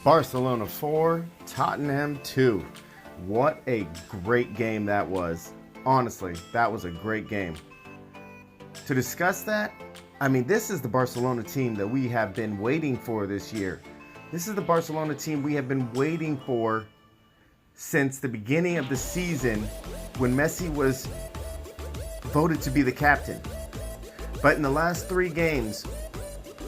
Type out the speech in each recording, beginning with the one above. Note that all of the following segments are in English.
Barcelona 4, Tottenham 2. What a great game that was. Honestly, that was a great game. To discuss that, this is the Barcelona team that we have been waiting for this year. This is the Barcelona team we have been waiting for since the beginning of the season when Messi was voted to be the captain. But in the last 3 games,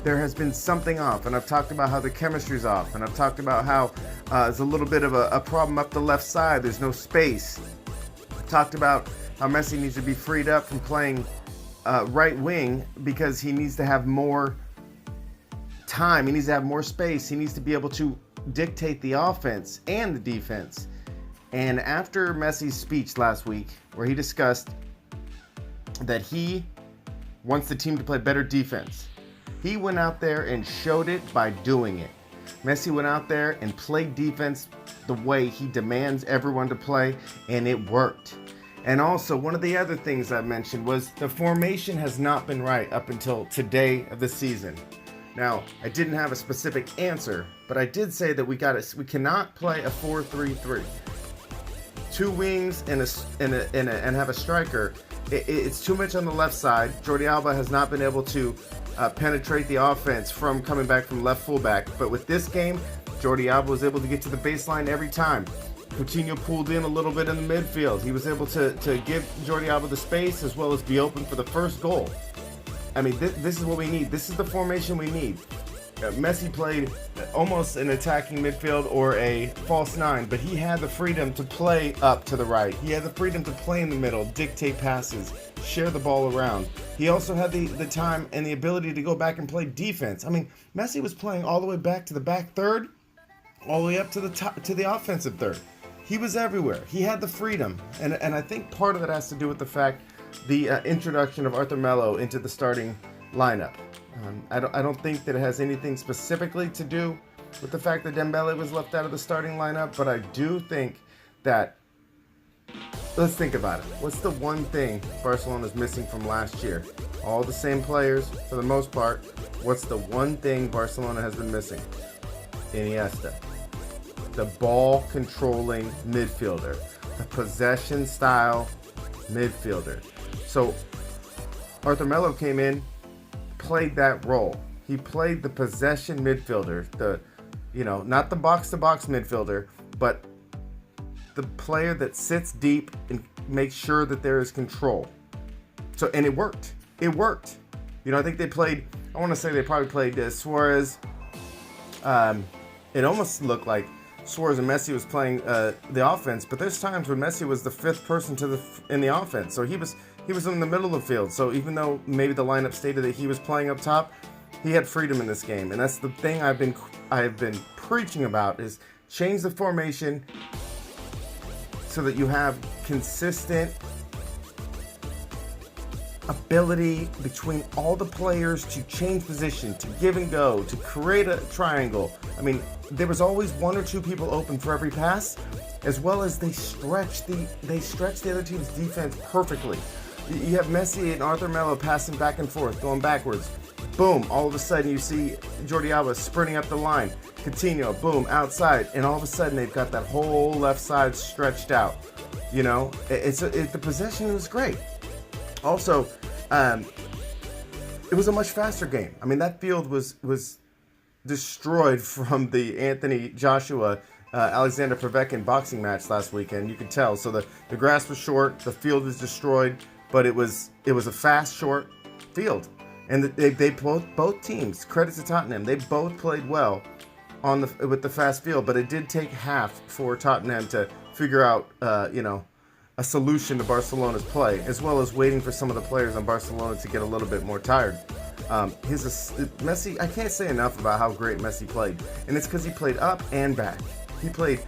there has been something off, and I've talked about how the chemistry's off, and I've talked about how there's a little bit of a problem up the left side. There's no space. I've talked about how Messi needs to be freed up from playing right wing because he needs to have more time. He needs to have more space. He needs to be able to dictate the offense and the defense. And after Messi's speech last week, where he discussed that he wants the team to play better defense, he went out there and showed it by doing it. Messi went out there and played defense the way he demands everyone to play, and it worked. And also, one of the other things I mentioned was the formation has not been right up until today of the season. Now, I didn't have a specific answer, but I did say that we cannot play a 4-3-3. 2 wings and have a striker. It's too much on the left side. Jordi Alba has not been able to penetrate the offense from coming back from left fullback. But with this game, Jordi Alba was able to get to the baseline every time. Coutinho pulled in a little bit in the midfield. He was able to give Jordi Alba the space as well as be open for the first goal. This is what we need. This is the formation we need. Messi played almost an attacking midfield or a false 9, but he had the freedom to play up to the right. He had the freedom to play in the middle, dictate passes, share the ball around. He also had the time and the ability to go back and play defense. Messi was playing all the way back to the back third, all the way up to the top, to the offensive third. He was everywhere. He had the freedom, and I think part of that has to do with the fact the introduction of Arthur Melo into the starting lineup. I don't think that it has anything specifically to do with the fact that Dembele was left out of the starting lineup, but I do think that, let's think about it. What's the one thing Barcelona's missing from last year? All the same players for the most part. What's the one thing Barcelona has been missing? Iniesta. The ball controlling midfielder. The possession style midfielder. So Arthur Melo came in, played that role. He played the possession midfielder, not the box-to-box midfielder, but the player that sits deep and makes sure that there is control. And it worked. It worked. I think they probably played Suarez. It almost looked like Suarez and Messi was playing the offense, but there's times when Messi was the 5th person in the offense. So he was in the middle of the field. So even though maybe the lineup stated that he was playing up top, he had freedom in this game. And that's the thing I have been preaching about, is change the formation so that you have consistent ability between all the players to change position, to give and go, to create a triangle. There was always 1 or 2 people open for every pass, as well as they stretch the other team's defense perfectly. You have Messi and Arthur Melo passing back and forth, going backwards. Boom, all of a sudden you see Jordi Alba sprinting up the line. Coutinho, boom, outside. And all of a sudden they've got that whole left side stretched out. The possession was great. Also, it was a much faster game. That field was destroyed from the Anthony Joshua Alexander Povetkin boxing match last weekend. You could tell. So the grass was short, the field was destroyed, but it was a fast, short field. And they both teams, credit to Tottenham, they both played well with the fast field, but it did take half for Tottenham to figure out a solution to Barcelona's play, as well as waiting for some of the players on Barcelona to get a little bit more tired. Messi, I can't say enough about how great Messi played, and it's because he played up and back. He played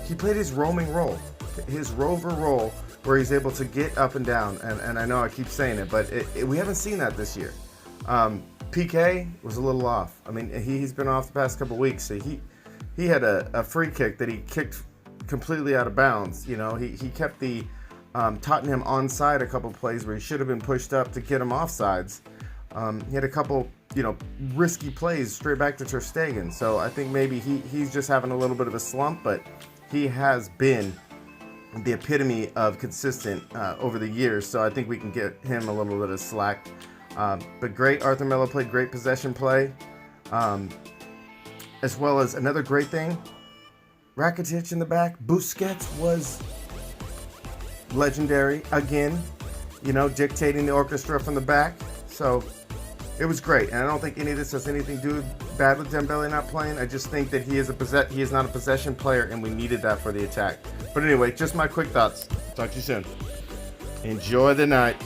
his roaming role, his rover role, where he's able to get up and down. And I know I keep saying it, but we haven't seen that this year. PK was a little off. He's been off the past couple weeks. So he had a free kick that he kicked completely out of bounds. He kept the Tottenham onside a couple plays where he should have been pushed up to get him offsides. He had a couple risky plays straight back to Ter Stegen. So I think maybe he's just having a little bit of a slump, but he has been the epitome of consistent over the years. So I think we can get him a little bit of slack. But great, Arthur Melo played great possession play. As well as another great thing, Rakitic in the back. Busquets was legendary again, dictating the orchestra from the back. So it was great, and I don't think any of this has anything to do bad with Dembele not playing. I just think that he is not a possession player, and we needed that for the attack. But anyway, just my quick thoughts. Talk to you soon. Enjoy the night.